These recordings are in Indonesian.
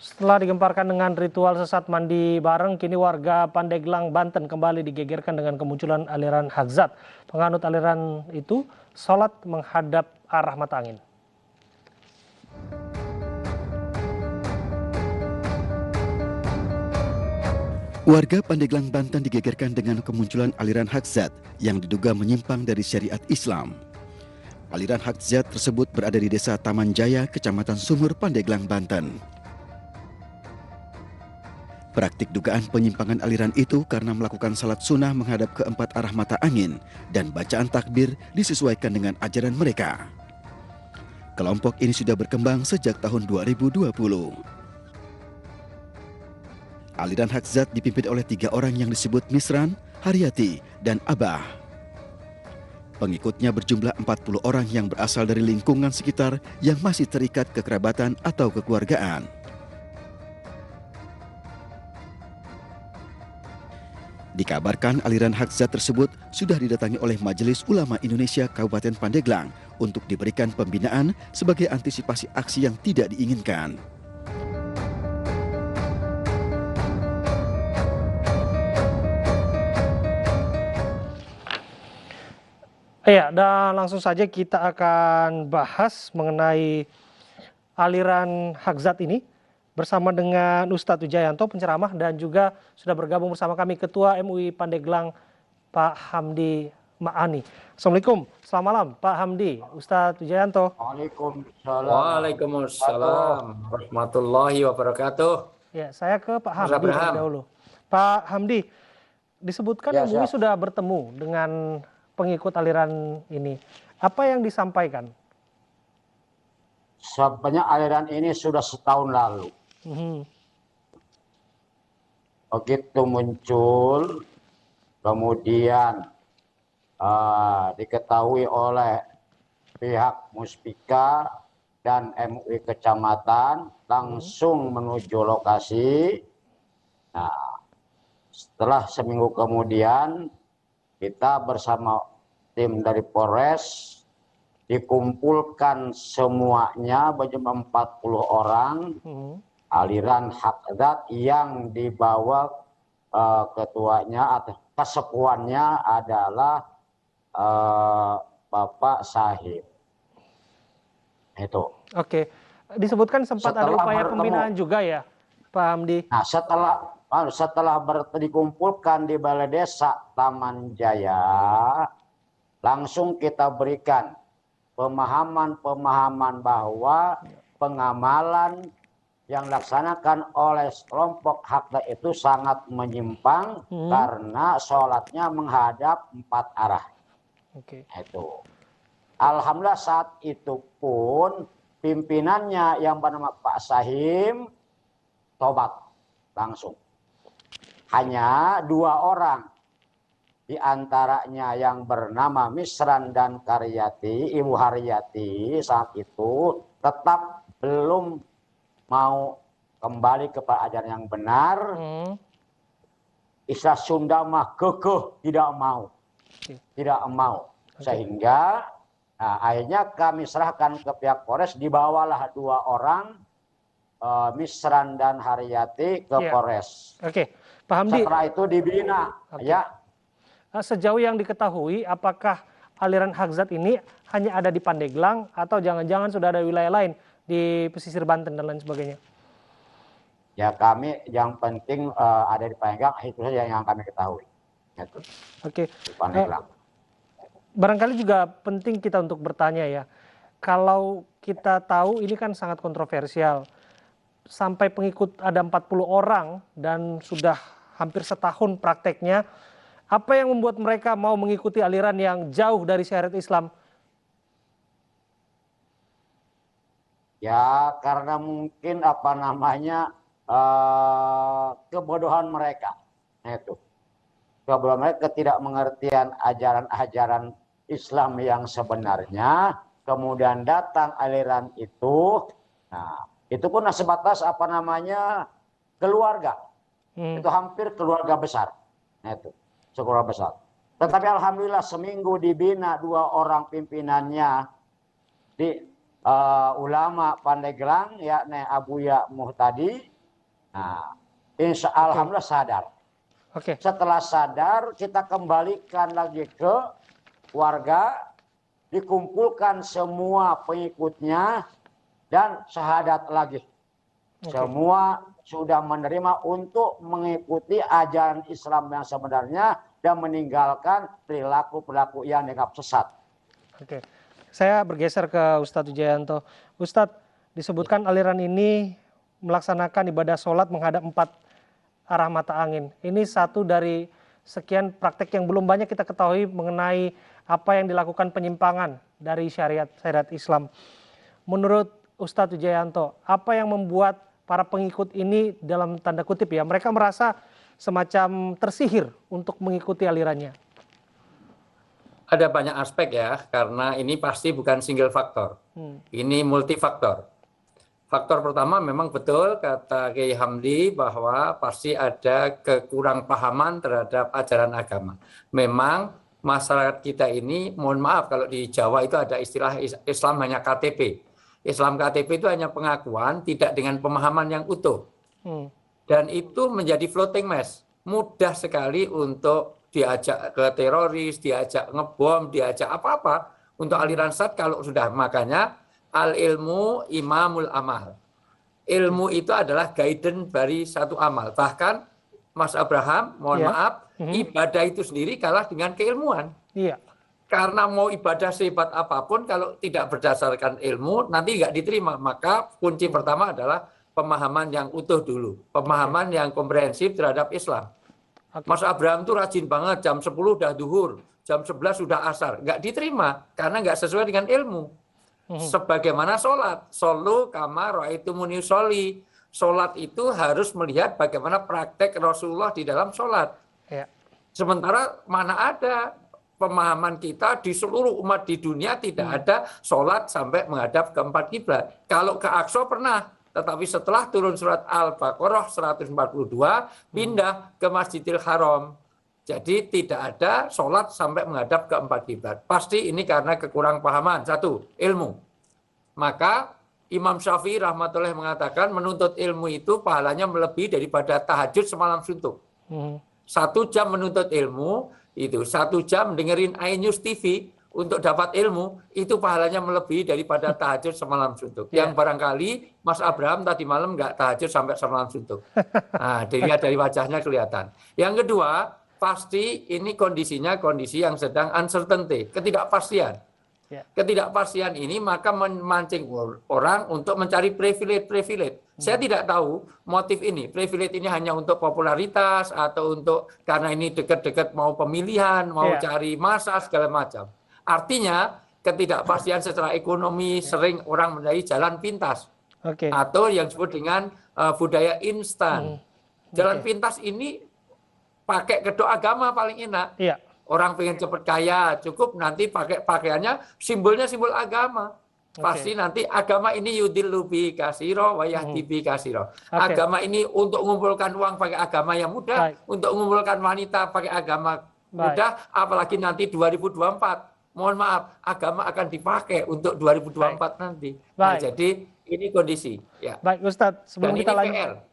Setelah digemparkan dengan ritual sesat mandi bareng, kini warga Pandeglang, Banten kembali digegerkan dengan kemunculan aliran hadzat. Penganut aliran itu sholat menghadap arah mata angin. Warga Pandeglang, Banten digegerkan dengan kemunculan aliran hadzat yang diduga menyimpang dari syariat Islam. Aliran hadzat tersebut berada di Desa Taman Jaya, Kecamatan Sumur, Pandeglang, Banten. Praktik dugaan penyimpangan aliran itu karena melakukan salat sunnah menghadap ke empat arah mata angin dan bacaan takbir disesuaikan dengan ajaran mereka. Kelompok ini sudah berkembang sejak tahun 2020. Aliran hadzat dipimpin oleh 3 orang yang disebut Misran, Haryati, dan Abah. Pengikutnya berjumlah 40 orang yang berasal dari lingkungan sekitar yang masih terikat kekerabatan atau kekeluargaan. Dikabarkan aliran hadzat tersebut sudah didatangi oleh Majelis Ulama Indonesia Kabupaten Pandeglang untuk diberikan pembinaan sebagai antisipasi aksi yang tidak diinginkan. Ya, dan langsung saja kita akan bahas mengenai aliran hadzat ini bersama dengan Ustadz Wijayanto, penceramah, dan juga sudah bergabung bersama kami Ketua MUI Pandeglang, Pak Hamdi Ma'ani. Assalamualaikum, selamat malam Pak Hamdi, Ustadz Wijayanto. Waalaikumsalam warahmatullahi wabarakatuh. Ya, saya ke Pak Hamdi terlebih dahulu. Pak Hamdi, disebutkan Ya, MUI sudah bertemu dengan pengikut aliran ini. Apa yang disampaikan? Sebenarnya aliran ini sudah setahun lalu. Begitu muncul, kemudian diketahui oleh pihak Muspika dan MUI Kecamatan, langsung menuju lokasi. Nah, setelah seminggu kemudian, kita bersama tim dari Polres dikumpulkan semuanya berjumlah 40 orang aliran hadzat yang dibawa ketuanya atau kesepuannya adalah Bapak Sahib. Itu. Oke, disebutkan sempat ada upaya pembinaan juga ya, Pak Hamdi? Nah, setelah dikumpulkan di Balai Desa Taman Jaya, langsung kita berikan pemahaman bahwa pengamalan yang dilaksanakan oleh kelompok hadzat itu sangat menyimpang karena sholatnya menghadap 4 arah. Itu. Alhamdulillah saat itu pun pimpinannya yang bernama Pak Sahim tobat langsung. Hanya 2 orang. Di antaranya yang bernama Misran dan Karyati, Ibu Haryati saat itu tetap belum mau kembali kepada ajaran yang benar. Istilah Sunda mah kekeh tidak mau. Tidak mau. Sehingga akhirnya kami serahkan ke pihak Polres, dibawalah 2 orang Misran dan Haryati ke Polres. Oke, Pak Hamdi. Setelah itu dibina. Ya. Sejauh yang diketahui, apakah aliran hadzat ini hanya ada di Pandeglang atau jangan-jangan sudah ada wilayah lain di pesisir Banten dan lain sebagainya? Ya, kami yang penting ada di Pandeglang, itu saja yang kami ketahui. Gitu. Oke. Di Pandeglang. Barangkali juga penting kita untuk bertanya ya, kalau kita tahu ini kan sangat kontroversial, sampai pengikut ada 40 orang dan sudah hampir setahun prakteknya, apa yang membuat mereka mau mengikuti aliran yang jauh dari syariat Islam? Ya, karena mungkin kebodohan mereka. Itu. Kebodohan mereka, ketidakmengertian ajaran-ajaran Islam yang sebenarnya, kemudian datang aliran itu. Nah, itu pun sebatas keluarga. Itu hampir keluarga besar. Nah, itu. Sekolah besar. Tetapi alhamdulillah seminggu dibina 2 orang pimpinannya di ulama Pandeglang, yakni Abuya Muhtadi Nah, alhamdulillah sadar. Oke. Setelah sadar, kita kembalikan lagi ke warga, dikumpulkan semua pengikutnya, dan syahadat lagi. Semua sudah menerima untuk mengikuti ajaran Islam yang sebenarnya dan meninggalkan perilaku-perilaku yang dianggap sesat. Oke. Saya bergeser ke Ustadz Wijayanto. Ustadz, disebutkan aliran ini melaksanakan ibadah sholat menghadap 4 arah mata angin. Ini satu dari sekian praktek yang belum banyak kita ketahui mengenai apa yang dilakukan penyimpangan dari syariat Islam. Menurut Ustadz Wijayanto, apa yang membuat para pengikut ini dalam tanda kutip ya, mereka merasa semacam tersihir untuk mengikuti alirannya? Ada banyak aspek ya, karena ini pasti bukan single faktor. Ini multifaktor. Faktor pertama memang betul kata Kiai Hamdi bahwa pasti ada kekurangpahaman terhadap ajaran agama. Memang masyarakat kita ini, mohon maaf kalau di Jawa itu ada istilah Islam hanya KTP. Islam KTP itu hanya pengakuan, tidak dengan pemahaman yang utuh. Dan itu menjadi floating mess. Mudah sekali untuk diajak ke teroris, diajak ngebom, diajak apa-apa untuk aliran sesat kalau sudah. Makanya al-ilmu imamul amal. Ilmu itu adalah guidance dari satu amal. Bahkan Mas Abraham, mohon maaf, ibadah itu sendiri kalah dengan keilmuan. Iya. Karena mau ibadah sehebat apapun, kalau tidak berdasarkan ilmu, nanti nggak diterima. Maka kunci pertama adalah pemahaman yang utuh dulu. Pemahaman yang komprehensif terhadap Islam. Mas Abraham itu rajin banget, jam 10 udah duhur, jam 11 sudah asar. Nggak diterima, karena nggak sesuai dengan ilmu. Sebagaimana sholat. Sholu kama ra'aitumuni sholli. Sholat itu harus melihat bagaimana praktek Rasulullah di dalam sholat. Ya. Sementara mana ada pemahaman kita di seluruh umat di dunia tidak ada sholat sampai menghadap ke 4 kiblat. Kalau ke Aqsa pernah, tetapi setelah turun surat Al-Baqarah 142, pindah ke Masjidil Haram. Jadi tidak ada sholat sampai menghadap ke 4 kiblat. Pasti ini karena kekurangpahaman. Satu, ilmu. Maka Imam Syafi'i rahmatullahi mengatakan menuntut ilmu itu pahalanya melebihi daripada tahajud semalam suntuk. 1 jam menuntut ilmu, itu 1 jam dengerin iNews TV untuk dapat ilmu, itu pahalanya melebihi daripada tahajud semalam suntuk. Yang barangkali Mas Abraham tadi malam nggak tahajud sampai semalam suntuk. Nah, dilihat dari wajahnya kelihatan. Yang kedua, pasti ini kondisinya kondisi yang sedang uncertainty, ketidakpastian. Ketidakpastian ini maka memancing orang untuk mencari privilege. Saya tidak tahu motif ini. Privilege ini hanya untuk popularitas atau untuk karena ini dekat-dekat mau pemilihan, mau cari massa segala macam. Artinya ketidakpastian secara ekonomi sering orang mencari jalan pintas. Atau yang disebut dengan budaya instan. Jalan pintas ini pakai kedok agama paling enak. Orang pengen cepat kaya, cukup nanti pakai pakaiannya simbolnya simbol agama. Pasti nanti agama ini yudillu bi kasiro wa yahdi bi kasiro. Agama ini untuk mengumpulkan uang pakai agama yang mudah, untuk mengumpulkan wanita pakai agama mudah, apalagi nanti 2024. Mohon maaf, agama akan dipakai untuk 2024 nanti. Nah, jadi ini kondisi. Ya. Baik, Ustadz, sebelum kita lanjut.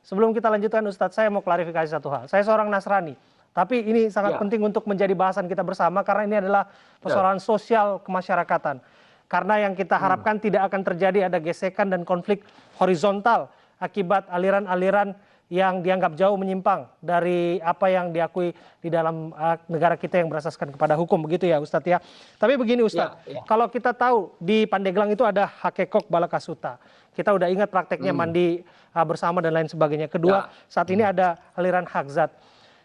Sebelum kita lanjutkan, Ustadz, saya mau klarifikasi satu hal. Saya seorang Nasrani. Tapi ini sangat penting untuk menjadi bahasan kita bersama karena ini adalah persoalan sosial kemasyarakatan. Karena yang kita harapkan tidak akan terjadi ada gesekan dan konflik horizontal akibat aliran-aliran yang dianggap jauh menyimpang dari apa yang diakui di dalam negara kita yang berasaskan kepada hukum. Begitu ya Ustadz ya. Tapi begini Ustadz, kalau kita tahu di Pandeglang itu ada Hakekok Balakasuta. Kita udah ingat prakteknya mandi bersama dan lain sebagainya. Kedua, saat ini ada aliran Hagzat.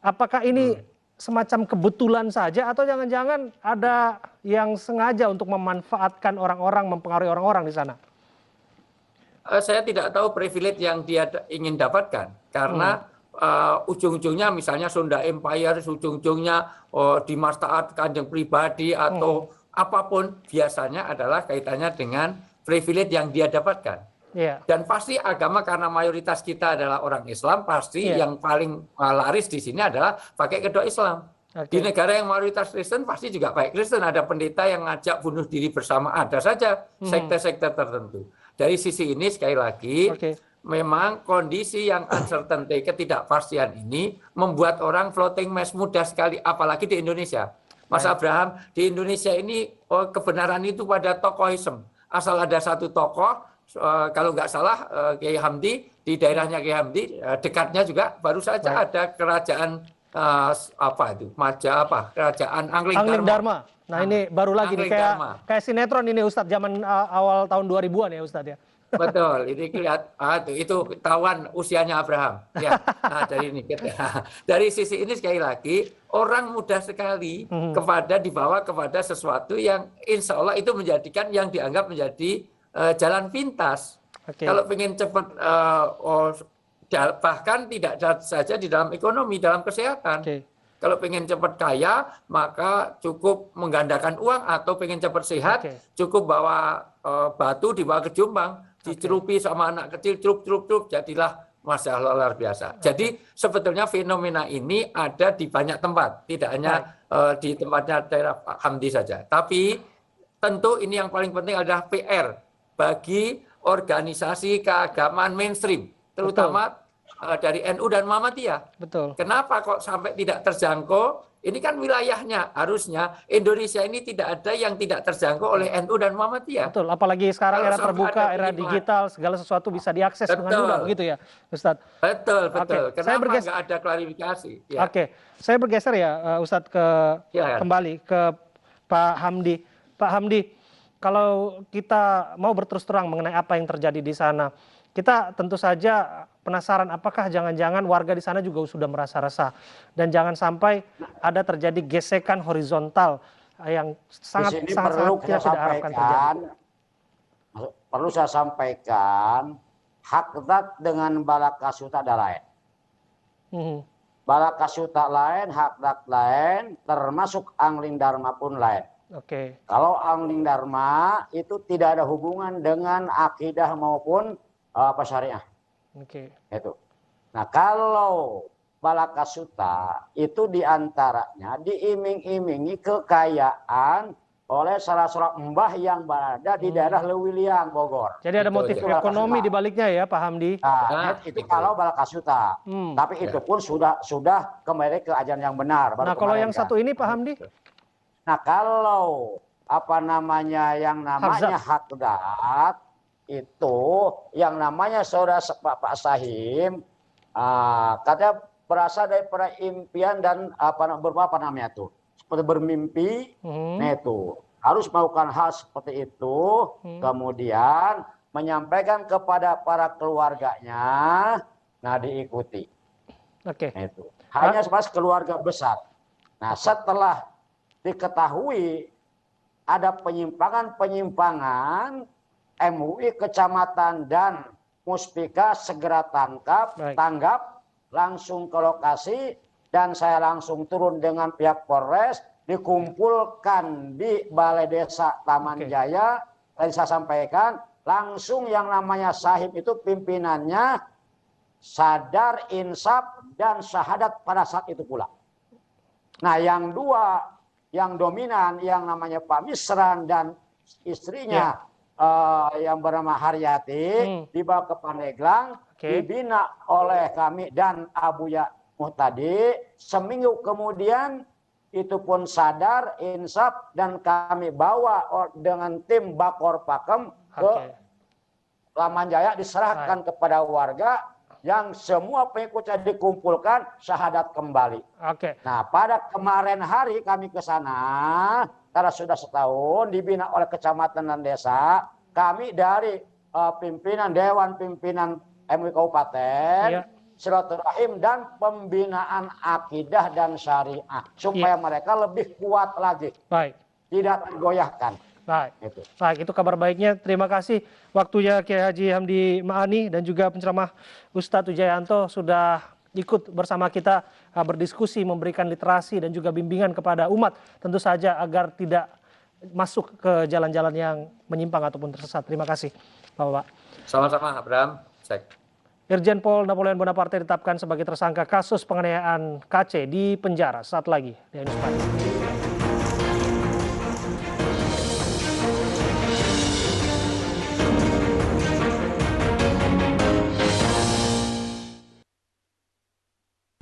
Apakah ini semacam kebetulan saja atau jangan-jangan ada yang sengaja untuk memanfaatkan orang-orang, mempengaruhi orang-orang di sana? Saya tidak tahu privilege yang dia ingin dapatkan karena ujung-ujungnya misalnya Sunda Empire, ujung-ujungnya di Taat Kanjeng pribadi atau apapun biasanya adalah kaitannya dengan privilege yang dia dapatkan. Dan pasti agama karena mayoritas kita adalah orang Islam, pasti yang paling laris di sini adalah pakai kedok Islam. Di negara yang mayoritas Kristen pasti juga pakai Kristen. Ada pendeta yang ngajak bunuh diri bersama, ada saja sekte-sekte tertentu. Dari sisi ini sekali lagi memang kondisi yang uncertainty, ketidakpastian ini membuat orang floating mass mudah sekali, apalagi di Indonesia. Mas Abraham, di Indonesia ini kebenaran itu pada tokohisme. Asal ada satu tokoh, kalau nggak salah Kiai Hamdi, di daerahnya Kiai Hamdi, dekatnya juga baru saja ada kerajaan kerajaan Angling Dharma. Nah ini baru lagi nih, kayak sinetron ini Ustadz, zaman awal tahun 2000-an ya Ustadz ya. Betul, ini kelihatan itu ketahuan usianya Abraham. Ya, nah dari sisi ini sekali lagi orang mudah sekali dibawa kepada sesuatu yang insya Allah itu menjadikan yang dianggap menjadi jalan pintas. Kalau pengen cepat, bahkan tidak saja di dalam ekonomi, dalam kesehatan. Kalau pengen cepat kaya, maka cukup menggandakan uang, atau pengen cepat sehat, cukup bawa batu dibawa ke Jombang, dicerupi sama anak kecil, cerup, jadilah masalah luar biasa. Jadi sebetulnya fenomena ini ada di banyak tempat, tidak hanya di tempatnya daerah Pak Hamdi saja. Tapi tentu ini yang paling penting adalah PR bagi organisasi keagamaan mainstream, terutama dari NU dan Muhammadiyah. Betul. Kenapa kok sampai tidak terjangkau? Ini kan wilayahnya, harusnya Indonesia ini tidak ada yang tidak terjangkau oleh NU dan Muhammadiyah. Betul, apalagi sekarang era terbuka, era digital, segala sesuatu bisa diakses dengan mudah, begitu ya Ustadz? Betul. Kenapa nggak ada klarifikasi? Ya. Saya bergeser ya Ustadz kembali ke Pak Hamdi. Pak Hamdi, kalau kita mau berterus terang mengenai apa yang terjadi di sana, kita tentu saja penasaran apakah jangan-jangan warga di sana juga sudah merasa resah, dan jangan sampai ada terjadi gesekan horizontal yang sangat tidak diharapkan terjadi. Perlu saya sampaikan, Haqdat dengan Balakasuta ada lain. Balakasuta lain, Haqdat lain, termasuk Angling Dharma pun lain. Kalau Angling Dharma itu tidak ada hubungan dengan akidah maupun syariah. Itu. Nah, kalau Balakasuta itu diantaranya diiming-imingi kekayaan oleh salah seorang mbah yang berada di daerah Lewiliang, Bogor. Jadi ada motif ekonomi di baliknya ya, Pak Hamdi. Nah, itu kalau Balakasuta. Tapi itu pun sudah kembali ke ajaran yang benar. Nah, kalau yang satu ini, Pak Hamdi? Nah, kalau yang namanya Haqdat itu, yang namanya saudara Pak Sahim, katanya berasal daripada impian dan seperti bermimpi. Nah, itu harus melakukan hal seperti itu, kemudian menyampaikan kepada para keluarganya, nah diikuti. Nah, itu hanya sebatas keluarga besar. Nah, setelah diketahui ada penyimpangan, MUI, kecamatan, dan Muspika segera tanggap, langsung ke lokasi, dan saya langsung turun dengan pihak Polres, dikumpulkan di Balai Desa Taman Jaya. Tadi saya sampaikan, langsung yang namanya Sahim itu pimpinannya sadar, insaf, dan syahadat pada saat itu pula. Nah, yang dua, yang dominan, yang namanya Pak Misran dan istrinya, yang bernama Haryati, dibawa ke Pandeglang, dibina oleh kami dan Abuya Muhtadi. Seminggu kemudian itu pun sadar, insaf, dan kami bawa dengan tim Bakor Pakem ke Laman Jaya, diserahkan kepada warga, yang semua pengikutnya dikumpulkan, syahadat kembali. Nah, pada kemarin hari kami ke sana, karena sudah setahun dibina oleh kecamatan dan desa, kami dari Dewan Pimpinan MUI Kabupaten, silaturahim dan pembinaan akidah dan syariah, supaya mereka lebih kuat lagi, tidak tergoyahkan. Baik, itu kabar baiknya. Terima kasih waktunya Kiai Haji Hamdi Ma'ani dan juga penceramah Ustadz Wijayanto sudah ikut bersama kita berdiskusi, memberikan literasi dan juga bimbingan kepada umat, tentu saja agar tidak masuk ke jalan-jalan yang menyimpang ataupun tersesat. Terima kasih, Bapak. Sama-sama, Abraham. Irjen Pol Napoleon Bonaparte ditetapkan sebagai tersangka kasus penganiayaan KC di penjara. Saat lagi di Indonesia.